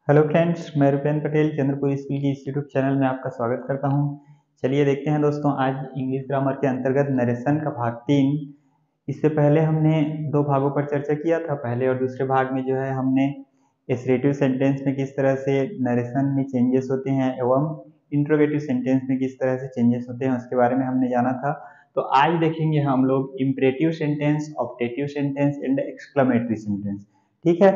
Hello friends, मैं Rupen Patel Chandrapur school की इस यूट्यूब चैनल में आपका स्वागत करता हूं। चलिए देखते हैं दोस्तों, आज इंग्लिश ग्रामर के अंतर्गत नरेशन का भाग 3। इससे पहले हमने दो भागों पर चर्चा किया था। पहले और दूसरे भाग में जो है हमने एसरेटिव सेंटेंस में किस तरह से नरेशन में चेंजेस होते हैं एवं इंट्रोगेटिव सेंटेंस में किस तरह से चेंजेस होते हैं उसके बारे में हमने जाना था। तो आज देखेंगे हम लोग imperative sentence, optative sentence and exclamatory sentence. ठीक है,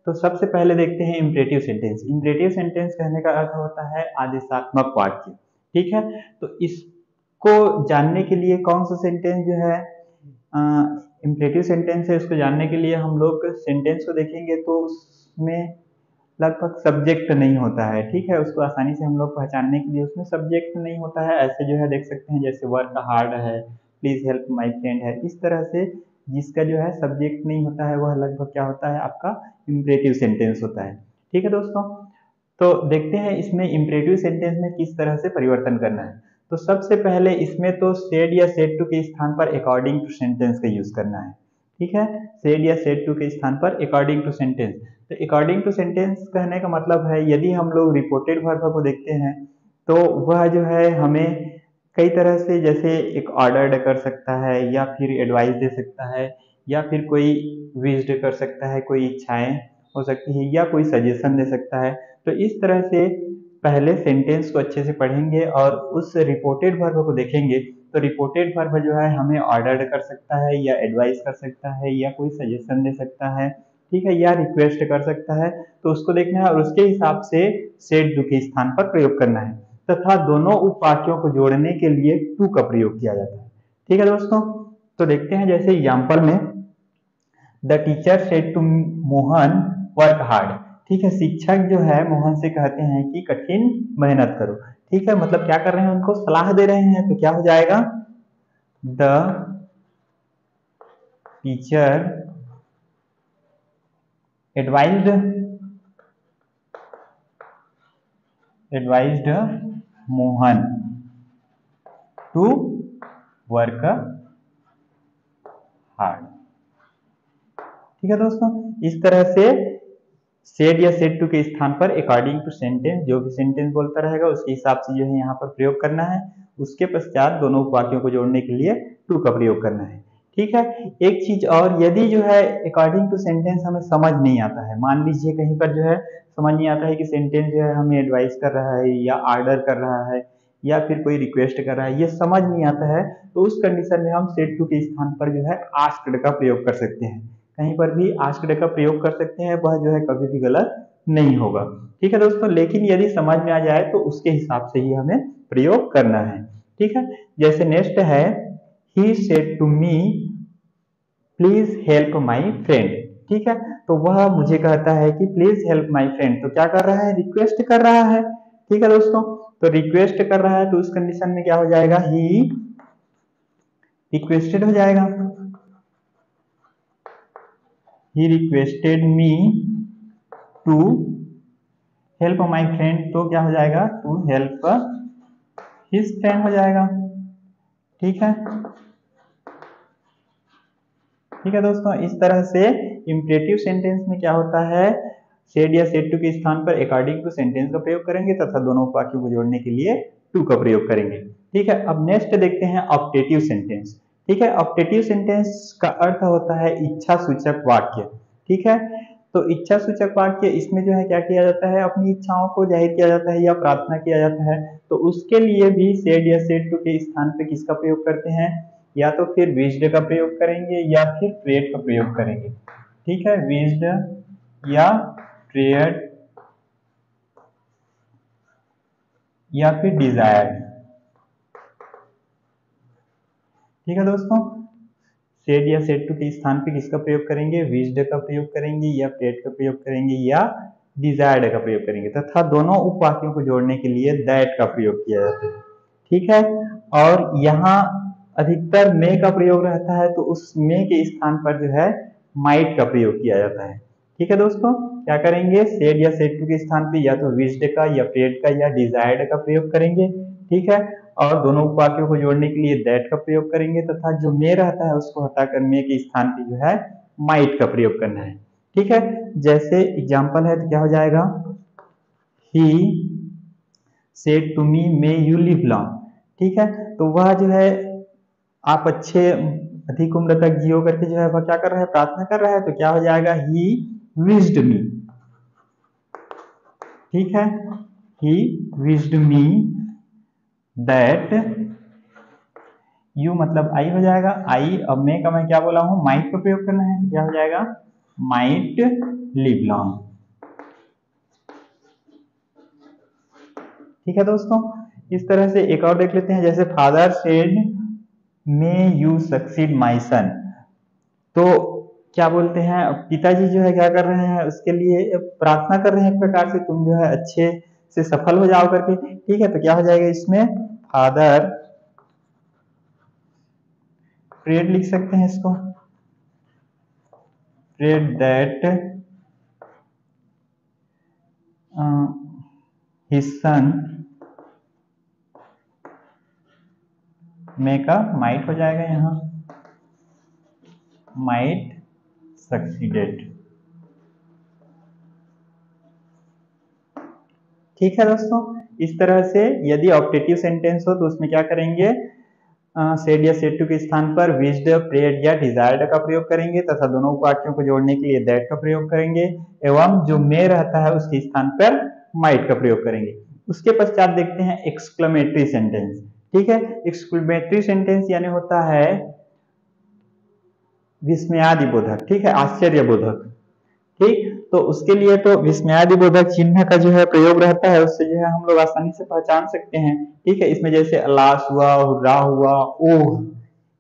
तो सबसे पहले देखते हैं इम्परेटिव सेंटेंस। इम्परेटिव सेंटेंस कहने का अर्थ होता है आदेशात्मक वाक्य। ठीक है, तो इसको जानने के लिए कौन सा सेंटेंस जो है इम्परेटिव सेंटेंस है, उसको जानने के लिए हम लोग सेंटेंस को देखेंगे तो उसमें लगभग सब्जेक्ट नहीं होता है। ठीक है, उसको आसानी से हम लोग पहचानने के लिए उसमें सब्जेक्ट नहीं होता है। ऐसे जो है देख सकते हैं, जैसे वर्क हार्ड है, प्लीज हेल्प माय फ्रेंड है, इस तरह से जिसका जो है सब्जेक्ट नहीं होता है वह लगभग क्या होता है, आपका इम्परेटिव सेंटेंस होता है। ठीक है दोस्तों, तो देखते हैं इसमें इम्परेटिव सेंटेंस में किस तरह से परिवर्तन करना है। तो सबसे पहले इसमें तो सेड या सेड टू के स्थान पर अकॉर्डिंग टू सेंटेंस का यूज करना है। ठीक है, सेड या सेड टू के स्थान पर अकॉर्डिंग टू सेंटेंस। तो अकॉर्डिंग टू सेंटेंस कहने का मतलब है, यदि हम लोग रिपोर्टेड वर्ब को देखते हैं तो वह जो है हमें कई तरह से, जैसे एक ऑर्डर्ड कर सकता है या फिर एडवाइस दे सकता है या फिर कोई विश्ड कर सकता है, कोई इच्छाएं हो सकती है या कोई सजेशन दे सकता है। तो इस तरह से पहले सेंटेंस को अच्छे से पढ़ेंगे और उस रिपोर्टेड वर्ब को देखेंगे। तो रिपोर्टेड वर्ब जो है हमें ऑर्डर कर सकता है या एडवाइस कर सकता है या कोई सजेशन दे सकता है, ठीक है, या रिक्वेस्ट कर सकता है। तो उसको देखना है और उसके हिसाब से सेड डू के स्थान पर प्रयोग करना है तथा दोनों उपवाक्यों को जोड़ने के लिए टू का प्रयोग किया जाता है। ठीक है दोस्तों, तो देखते हैं जैसे एग्जाम्पल में the teacher said to Mohan work hard. ठीक है, शिक्षक जो है मोहन से कहते हैं कि कठिन मेहनत करो। ठीक है, मतलब क्या कर रहे हैं, उनको सलाह दे रहे हैं। तो क्या हो जाएगा, the teacher advised Mohan to work hard. ठीक है दोस्तों, इस तरह से सेड या सेड टू के स्थान पर अकॉर्डिंग टू सेंटेंस, जो भी सेंटेंस बोलता रहेगा उसके हिसाब से जो है यहाँ पर प्रयोग करना है। उसके पश्चात दोनों उपवाक्यों को जोड़ने के लिए टू का प्रयोग करना है। ठीक है, एक चीज और, यदि जो है अकॉर्डिंग टू सेंटेंस हमें समझ नहीं आता है, मान लीजिए कहीं पर जो है समझ नहीं आता है कि सेंटेंस जो है हमें एडवाइस कर रहा है या ऑर्डर कर रहा है या फिर कोई रिक्वेस्ट कर रहा है, ये समझ नहीं आता है, तो उस कंडीशन में हम सेड टू के स्थान पर जो है आस्क्ड का प्रयोग कर सकते हैं। कहीं पर भी आस्क्ड का प्रयोग कर सकते हैं, वह जो है कभी भी गलत नहीं होगा। ठीक है दोस्तों, लेकिन यदि समझ में आ जाए तो उसके हिसाब से ही हमें प्रयोग करना है। ठीक है, जैसे नेक्स्ट है he said to me please help my friend. ठीक है, तो वह मुझे कहता है कि प्लीज हेल्प माई फ्रेंड। तो क्या कर रहा है, रिक्वेस्ट कर रहा है। ठीक है दोस्तों, तो रिक्वेस्ट कर रहा है तो उस कंडीशन में क्या हो जाएगा, ही रिक्वेस्टेड हो जाएगा। He requested me to help my friend, तो क्या हो जाएगा, टू हेल्प हिज फ्रेंड हो जाएगा। ठीक है, ठीक है दोस्तों, इस तरह से इम्परेटिव सेंटेंस में क्या होता है, सेड या सेड टू के स्थान पर अकॉर्डिंग टू सेंटेंस का प्रयोग करेंगे तथा दोनों वाक्यों को जोड़ने के लिए टू का प्रयोग करेंगे। ठीक है, अब नेक्स्ट देखते हैं ऑप्टेटिव सेंटेंस। ठीक है, ऑप्टेटिव सेंटेंस का अर्थ होता है इच्छा सूचक वाक्य। ठीक है, तो इच्छा सूचक वाक्य, इसमें जो है क्या किया जाता है, अपनी इच्छाओं को जाहिर किया जाता है या प्रार्थना किया जाता है। तो उसके लिए भी सेड या सेड टू के स्थान पर किसका प्रयोग करते हैं, या तो फिर विज्ड का प्रयोग करेंगे या फिर प्रेड का प्रयोग करेंगे। ठीक है, विज्ड या प्रेड या फिर डिजायर्ड। ठीक है दोस्तों, सेड या सेड टू के स्थान पे किसका प्रयोग करेंगे, विज्ड का प्रयोग करेंगे या प्रेड का प्रयोग करेंगे या डिजायर्ड का प्रयोग करेंगे तथा दोनों उपवाक्यों को जोड़ने के लिए दैट का प्रयोग किया जाता है। ठीक है, और यहाँ अधिकतर मे का प्रयोग रहता है, तो उस मे के स्थान पर जो है माइट का प्रयोग किया जाता है। ठीक है दोस्तों, क्या करेंगे, सेड या सेड टू के स्थान पे या तो विज्ड का या प्रेड का या डिजायर्ड का प्रयोग करेंगे। ठीक है, और दोनों उपवाक्यों को जोड़ने के लिए दैट का प्रयोग करेंगे तथा जो मे रहता है उसको हटाकर मे के स्थान पे जो है माइट का प्रयोग करना है। ठीक है, जैसे एग्जाम्पल है तो क्या हो जाएगा, he said to me may you live long. ठीक है, तो वह जो है आप अच्छे अधिक उम्र तक जियो करके जो है वह क्या कर रहा है, प्रार्थना कर रहा है। तो क्या हो जाएगा, ही विश्ड मी। ठीक है, he wished me that you मतलब आई हो जाएगा, आई। अब मैं का मैं क्या बोला हूं, माइट का प्रयोग करना है, क्या हो जाएगा, माइट लिव लॉन्ग। ठीक है दोस्तों, इस तरह से एक और देख लेते हैं, जैसे father said may you succeed my son. तो क्या बोलते हैं, पिताजी जो है क्या कर रहे हैं, उसके लिए प्रार्थना कर रहे हैं एक प्रकार से, तुम जो है अच्छे से सफल हो जाओ करके। ठीक है, तो क्या हो जाएगा इसमें, फादर प्रेड लिख सकते हैं इसको, प्रेड दैट हिज सन मे का माइट हो जाएगा यहाँ, माइट सक्सीडेड। ठीक है दोस्तों, इस तरह से यदि ऑप्टेटिव सेंटेंस हो तो उसमें क्या करेंगे, सेड या सेड टू के स्थान पर विश्ड, प्रेड या डिजायर्ड का प्रयोग करेंगे तथा दोनों वाक्यों को जोड़ने के लिए दैट का प्रयोग करेंगे, एवं जो मे रहता है उसके स्थान पर माइट का प्रयोग करेंगे। उसके पश्चात देखते हैं एक्सक्लेमेटरी सेंटेंस। ठीक है, एक्सक्लेमेटरी सेंटेंस यानी होता है विस्मयादिबोधक। ठीक है, आश्चर्यबोधक। ठीक, तो उसके लिए तो विस्मयादिबोधक चिन्ह का जो है प्रयोग रहता है, उससे जो है हम लोग आसानी से पहचान सकते हैं। ठीक है, इसमें जैसे अलास हुआ, हुर्रा हुआ, ओह,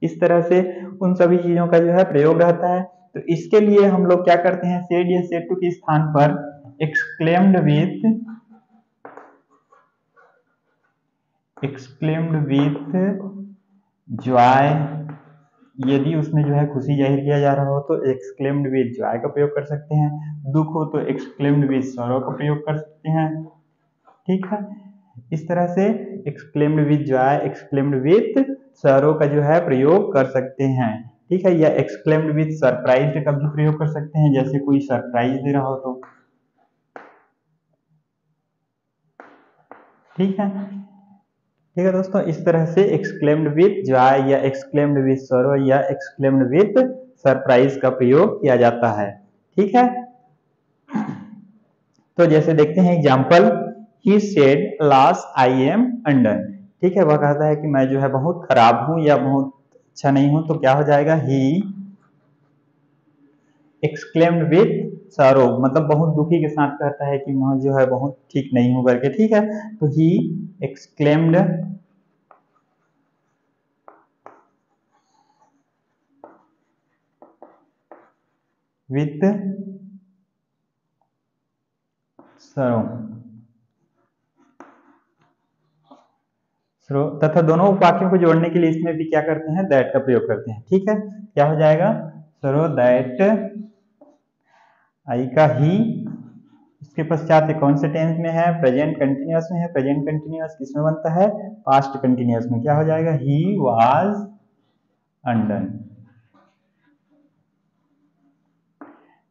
इस तरह से उन सभी चीजों का जो है प्रयोग रहता है। तो इसके लिए हम लोग क्या करते हैं, सेड या सेड टू के स्थान पर एक्सक्लेम्ड विथ जॉय, यदि उसमें जो है खुशी जाहिर किया जा रहा हो तो एक्सक्लेम्ड विद जॉय का प्रयोग कर सकते हैं, दुख हो तो एक्सक्लेम्ड विद सॉरो का प्रयोग कर सकते हैं। ठीक है, इस तरह से exclaimed with Joy, exclaimed with sorrow का जो है प्रयोग कर सकते हैं। ठीक है, या एक्सक्लेम्ड विद सरप्राइज का भी प्रयोग कर सकते हैं, जैसे कोई सरप्राइज दे रहा हो तो। ठीक है, ठीक है दोस्तों, इस तरह से एक्सक्लेम्ड विद जॉय या एक्सक्लेम्ड विद सॉरो या एक्सक्लेम्ड विद सरप्राइज का प्रयोग किया जाता है। ठीक है, तो जैसे देखते हैं example, he said last I am undone. ठीक है, वह कहता है कि मैं जो है बहुत खराब हूं या बहुत अच्छा नहीं हूं, तो क्या हो जाएगा, ही एक्सक्लेम्ड विद सॉरो, मतलब बहुत दुखी के साथ कहता है कि मैं जो है बहुत ठीक नहीं हूं करके। ठीक है, तो ही एक्सक्लेम्ड विथ सरो तथा दोनों वाक्यों को जोड़ने के लिए इसमें भी क्या करते हैं, दैट का प्रयोग करते हैं। ठीक है, क्या हो जाएगा, सरो दैट आई का ही, इसके पश्चात कौन से टेंस में है, प्रेजेंट कंटिन्यूअस में है। प्रेजेंट कंटिन्यूअस किसमें बनता है, पास्ट कंटिन्यूअस में। क्या हो जाएगा, ही वाज अंडन।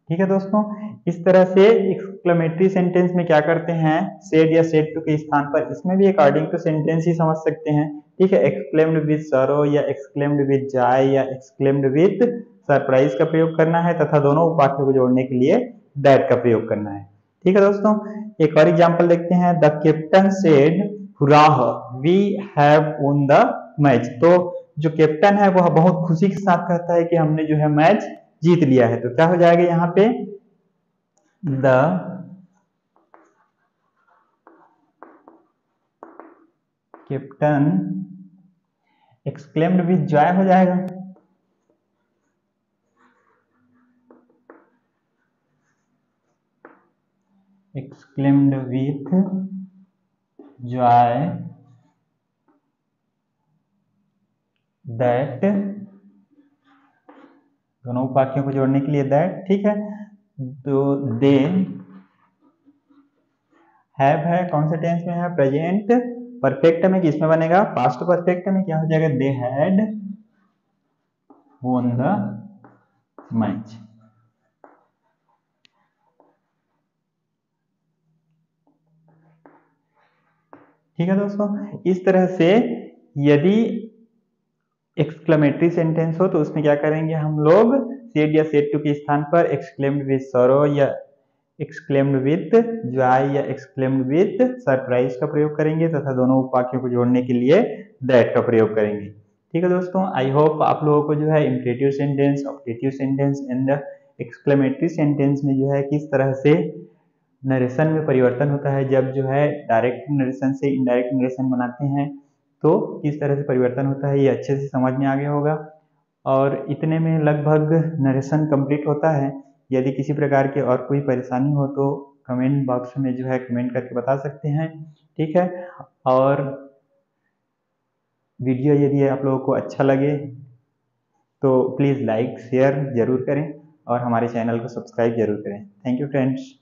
ठीक है दोस्तों, इस तरह से एक्सक्लेमेटरी सेंटेंस में क्या करते हैं, सेड या सेड टू के स्थान पर इसमें भी अकॉर्डिंग टू सेंटेंस ही समझ सकते हैं। ठीक है, एक्सक्लेम्ड विद सॉरो या एक्सक्लेम्ड विद जॉय या एक्सक्लेम्ड विद सरप्राइज का प्रयोग करना है तथा दोनों वाक्यों को जोड़ने के लिए दैट का प्रयोग करना है। ठीक है दोस्तों, एक और एग्जाम्पल देखते हैं, the captain said hurrah we have won the match. तो जो कैप्टन है वह बहुत खुशी के साथ कहता है कि हमने जो है मैच जीत लिया है। तो क्या हो जाएगा यहाँ पे, the captain exclaimed with Joy हो जाएगा। एक्सक्लेम्ड विथ जॉय दैट, दोनों वाक्यों को जोड़ने के लिए दैट। ठीक है, तो दे हैव है कौन से टेंस में है, प्रेजेंट परफेक्ट में, किसमें बनेगा, पास्ट परफेक्ट में। क्या हो जाएगा, दे हैड वोन द मैच। ठीक है दोस्तों, इस तरह से यदि एक्सक्लेमेटरी सेंटेंस हो तो उसमें क्या करेंगे हम लोग, सेड या सेड टू के स्थान पर एक्सक्लेम्ड विद सॉरो या एक्सक्लेम्ड विद जॉय या एक्सक्लेम्ड विद सरप्राइज का प्रयोग करेंगे तथा दोनों वाक्यों को जोड़ने के लिए दैट का प्रयोग करेंगे। ठीक है दोस्तों, आई होप आप लोगों को जो है imperative sentence, objective sentence and exclamatory sentence में जो है किस तरह से नरेशन में परिवर्तन होता है, जब जो है डायरेक्ट नरेशन से इनडायरेक्ट नरेशन बनाते हैं तो किस तरह से परिवर्तन होता है, ये अच्छे से समझ में आ गया होगा। और इतने में लगभग नरेशन कंप्लीट होता है। यदि किसी प्रकार की और कोई परेशानी हो तो कमेंट बॉक्स में जो है कमेंट करके बता सकते हैं। ठीक है, और वीडियो यदि आप लोगों को अच्छा लगे तो प्लीज़ लाइक शेयर ज़रूर करें और हमारे चैनल को सब्सक्राइब जरूर करें। Thank you friends.